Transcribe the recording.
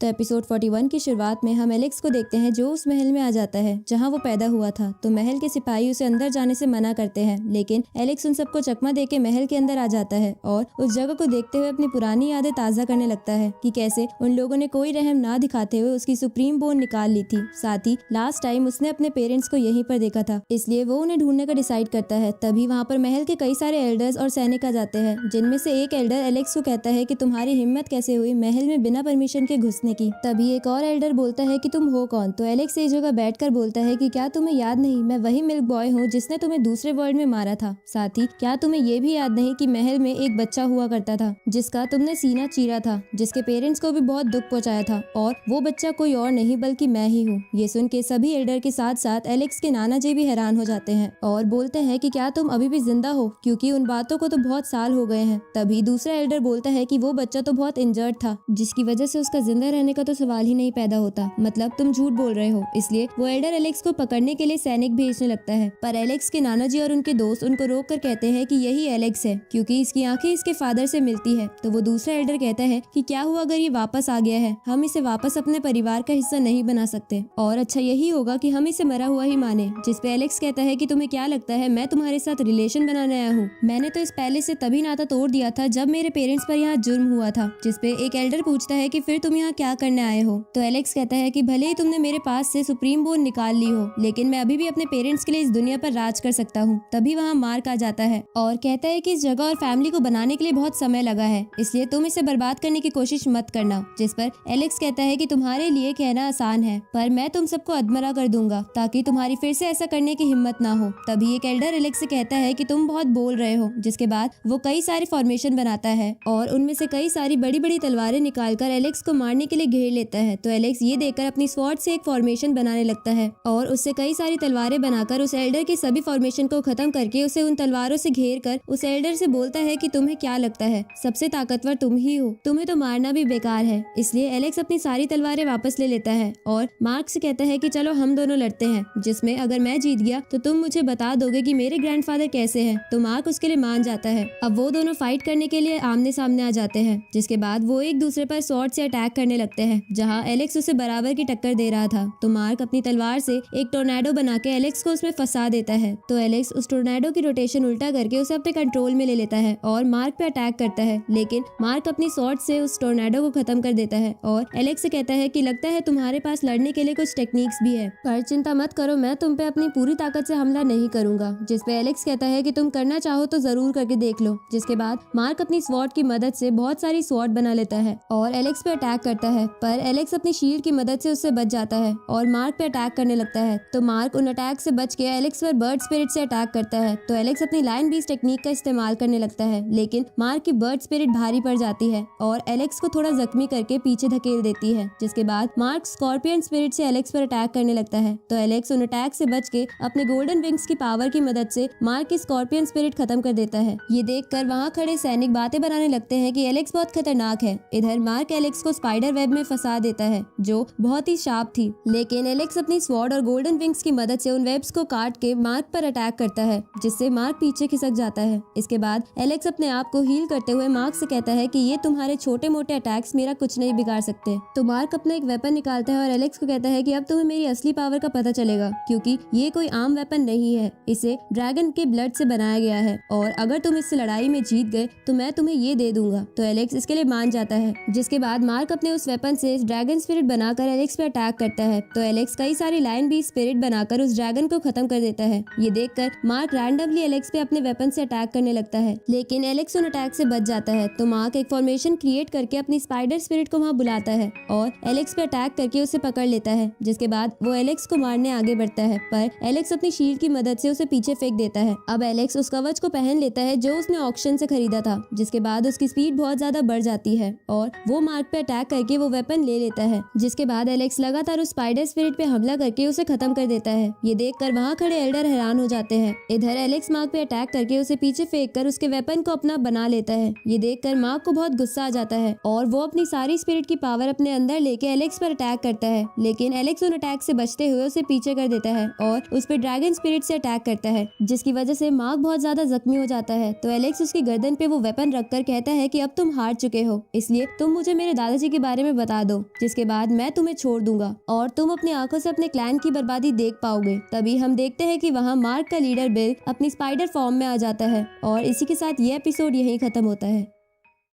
तो एपिसोड 41 की शुरुआत में हम एलेक्स को देखते हैं जो उस महल में आ जाता है जहां वो पैदा हुआ था। तो महल के सिपाही उसे अंदर जाने से मना करते हैं, लेकिन एलेक्स उन सबको चकमा देके महल के अंदर आ जाता है और उस जगह को देखते हुए अपनी पुरानी यादें ताज़ा करने लगता है कि कैसे उन लोगों ने कोई रहम ना दिखाते हुए उसकी सुप्रीम बोन निकाल ली थी। साथ ही लास्ट टाइम उसने अपने पेरेंट्स को यहीं पर देखा था, इसलिए वो उन्हें ढूंढने का डिसाइड करता है। तभी वहाँ पर महल के कई सारे एल्डर्स और सैनिक आ जाते हैं, जिनमें से एक एल्डर एलेक्स को कहता है कि तुम्हारी हिम्मत कैसे हुई महल में बिना परमिशन के घुसने की। तभी एक और एल्डर बोलता है कि तुम हो कौन। तो एलेक्स एक जगह बैठकर बोलता है कि क्या तुम्हें याद नहीं, मैं वही मिल्क बॉय हूँ जिसने तुम्हें दूसरे वर्ल्ड में मारा था। साथ ही क्या तुम्हें ये भी याद नहीं कि महल में एक बच्चा हुआ करता था जिसका तुमने सीना चीरा था, जिसके पेरेंट्स को भी बहुत दुख पहुंचाया था, और वो बच्चा कोई और नहीं बल्कि मैं ही हूँ। ये सुन के सभी एल्डर के साथ साथ एलेक्स के नाना जी भी हैरान हो जाते हैं और बोलते हैं कि क्या तुम अभी भी जिंदा हो, क्योंकि उन बातों को तो बहुत साल हो गए हैं। तभी दूसरा एल्डर बोलता है कि वो बच्चा तो बहुत इंजर्ड था, जिसकी वजह से उसका जिंदा रहने का तो सवाल ही नहीं पैदा होता, मतलब तुम झूठ बोल रहे हो। इसलिए वो एल्डर एलेक्स को पकड़ने के लिए सैनिक भेजने लगता है, पर एलेक्स के नाना जी और उनके दोस्त उनको रोक कर कहते हैं कि यही एलेक्स है, क्योंकि इसकी आंखें इसके फादर से मिलती है। तो वो दूसरा एल्डर कहता है कि क्या हुआ अगर ये वापस आ गया है, हम इसे वापस अपने परिवार का हिस्सा नहीं बना सकते, और अच्छा यही होगा कि हम इसे मरा हुआ ही माने। जिसपे एलेक्स कहता है कि तुम्हें क्या लगता है मैं तुम्हारे साथ रिलेशन बनाने आया हूँ, मैंने तो इस पैलेस से तभी नाता तोड़ दिया था जब मेरे पेरेंट्स पर यहाँ जुर्म हुआ था। जिसपे एक एल्डर पूछता है कि फिर तुम यहाँ क्या करने आए हो। तो एलेक्स कहता है कि भले ही तुमने मेरे पास से सुप्रीम बोन निकाल ली हो, लेकिन मैं अभी भी अपने पेरेंट्स के लिए इस दुनिया पर राज कर सकता हूँ। तभी वहाँ मार्क आ जाता है और कहता है कि इस जगह और फैमिली को बनाने के लिए बहुत समय लगा है, इसलिए तुम इसे बर्बाद करने की कोशिश मत करना। जिस पर एलेक्स कहता है कि तुम्हारे लिए कहना आसान है, पर मैं तुम सबको अधमरा कर दूंगा ताकि तुम्हारी फिर से ऐसा करने की हिम्मत ना हो। तभी एक एल्डर एलेक्स से कहता है कि तुम बहुत बोल रहे हो। जिसके बाद वो कई सारे फॉर्मेशन बनाता है और उनमें से कई सारी बड़ी बड़ी तलवारें निकालकर एलेक्स को मारने के लिए घेर लेता है। तो एलेक्स ये देखकर अपनी स्वॉर्ड से एक फॉर्मेशन बनाने लगता है और उससे कई सारी तलवारें बनाकर उस एल्डर के सभी फॉर्मेशन को खत्म करके उसे उन तलवारों से घेर कर उस एल्डर से बोलता है कि तुम्हें क्या लगता है सबसे ताकतवर तुम ही हो, तुम्हें तो मारना भी बेकार है। इसलिए एलेक्स अपनी सारी तलवारें वापस ले लेता है और मार्क से कहता है कि चलो हम दोनों लड़ते हैं, जिसमें अगर मैं जीत गया तो तुम मुझे बता दोगे कि मेरे ग्रैंडफादर कैसे हैं। तो मार्क उसके लिए मान जाता है। अब वो दोनों फाइट करने के लिए आमने सामने आ जाते हैं, जिसके बाद वो एक दूसरे पर स्वॉर्ड से अटैक करने लगते हैं, जहाँ एलेक्स उसे बराबर की टक्कर दे रहा था। तो मार्क अपनी तलवार से एक टोर्नेडो बना के एलेक्स को उसमें फंसा देता है। तो एलेक्स उस टोर्नेडो की रोटेशन उल्टा करके उसे अपने कंट्रोल में ले लेता है और मार्क पे अटैक करता है, लेकिन मार्क अपनी स्वॉर्ड से उस टोर्नेडो को खत्म कर देता है और एलेक्स से कहता है कि लगता है तुम्हारे पास लड़ने के लिए कुछ टेक्निक्स भी है, पर चिंता मत करो, मैं तुम पे अपनी पूरी ताकत से हमला नहीं करूंगा। जिसपे एलेक्स कहता है कि तुम करना चाहो तो जरूर करके देख लो। जिसके बाद मार्क अपनी स्वॉर्ड की मदद से बहुत सारी स्वॉर्ड बना लेता है और एलेक्स पे अटैक करता है, पर एलेक्स अपनी शील्ड की मदद से उससे बच जाता है और मार्क पे अटैक करने लगता है। तो मार्क उन अटैक से बच के एलेक्स पर बर्ड स्पिरिट से अटैक करता है। तो एलेक्स अपनी लायन बीस्ट टेक्निक का इस्तेमाल करने लगता है, लेकिन मार्क की बर्ड स्पिरिट भारी पड़ जाती है और एलेक्स को थोड़ा जख्मी करके पीछे धकेल देती है। जिसके बाद मार्क स्कॉर्पियन स्पिरिट से एलेक्स पर अटैक करने लगता है। तो एलेक्स उन अटैक से बच के अपने गोल्डन विंग्स की पावर की मदद से मार्क की स्कॉर्पियन स्पिरिट खत्म कर देता है। ये देखकर वहाँ खड़े सैनिक बातें बनाने लगते हैं कि एलेक्स बहुत खतरनाक है। इधर मार्क एलेक्स को स्पाइडर वेब में फंसा देता है जो बहुत ही शार्प थी, लेकिन एलेक्स अपनी स्वॉर्ड और गोल्डन विंग्स की मदद से उन वेब्स को काट के मार्क पर अटैक करता है, जिससे मार्क पीछे खिसक जाता है। इसके बाद एलेक्स अपने आप को हील करते हुए मार्क से कहता है कि ये तुम्हारे छोटे मोटे अटैक्स मेरा कुछ नहीं बिगाड़ सकते। तो मार्क अपना एक वेपन निकालता है और एलेक्स को कहता है कि अब तुम्हें मेरी असली पावर का पता चलेगा, क्योंकि ये कोई आम वेपन नहीं है, इसे ड्रैगन के ब्लड से बनाया गया है, और अगर तुम इससे लड़ाई में जीत गए तो मैं तुम्हें ये दे दूंगा। तो एलेक्स इसके लिए मान जाता है। जिसके बाद मार्क अपने उस वेपन से ड्रैगन स्पिरिट बनाकर एलेक्स पे अटैक करता है। तो एलेक्स कई सारी लायन बीस्ट स्पिरिट बनाकर उस ड्रैगन को खत्म कर देता है। ये देखकर मार्क रैंडमली एलेक्स पे अपने वेपन से अटैक करने लगता है, लेकिन एलेक्स उन अटैक से बच जाता है। तो मार्क एक फॉर्मेशन क्रिएट करके अपनी स्पाइडर स्पिरिट को वहाँ बुलाता है और एलेक्स पे अटैक करके उसे पकड़ लेता है। जिसके बाद वो एलेक्स को मारने आगे बढ़ता है, पर एलेक्स अपनी शील्ड की मदद से उसे पीछे फेंक देता है। अब एलेक्स उस कवच को पहन लेता है जो उसने ऑक्शन से खरीदा था। जिसके बाद उसकी स्पीड बहुत ज्यादा बढ़ जाती है और वो मार्क पे अटैक करके वो वेपन ले लेता है। जिसके बाद एलेक्स लगातार उस स्पाइडर स्पिरिट पे हमला करके उसे खत्म कर देता है। ये देखकर वहाँ खड़े एल्डर हैरान हो जाते हैं। इधर एलेक्स मार्क पे अटैक करके उसे पीछे फेंक कर उसके वेपन को अपना बना लेता है। ये देखकर मार्क को बहुत गुस्सा आ जाता है और वो अपनी सारी स्पिरिट की पावर अपने अंदर लेके एलेक्स पर अटैक करता है, लेकिन एलेक्स उन अटैक से बचते हुए उसे पीछे कर देता है और उस पर ड्रैगन स्पिरिट से अटैक करता है, जिसकी वजह से मार्क बहुत ज्यादा जख्मी हो जाता है। तो एलेक्स उसकी गर्दन पे वो वेपन रखकर कहता है कि अब तुम हार चुके हो, इसलिए तुम मुझे मेरे दादाजी के बारे में में बता दो, जिसके बाद मैं तुम्हें छोड़ दूंगा और तुम अपनी आंखों से अपने क्लैन की बर्बादी देख पाओगे। तभी हम देखते हैं कि वहाँ मार्क का लीडर बिल अपनी स्पाइडर फॉर्म में आ जाता है और इसी के साथ ये एपिसोड यहीं खत्म होता है।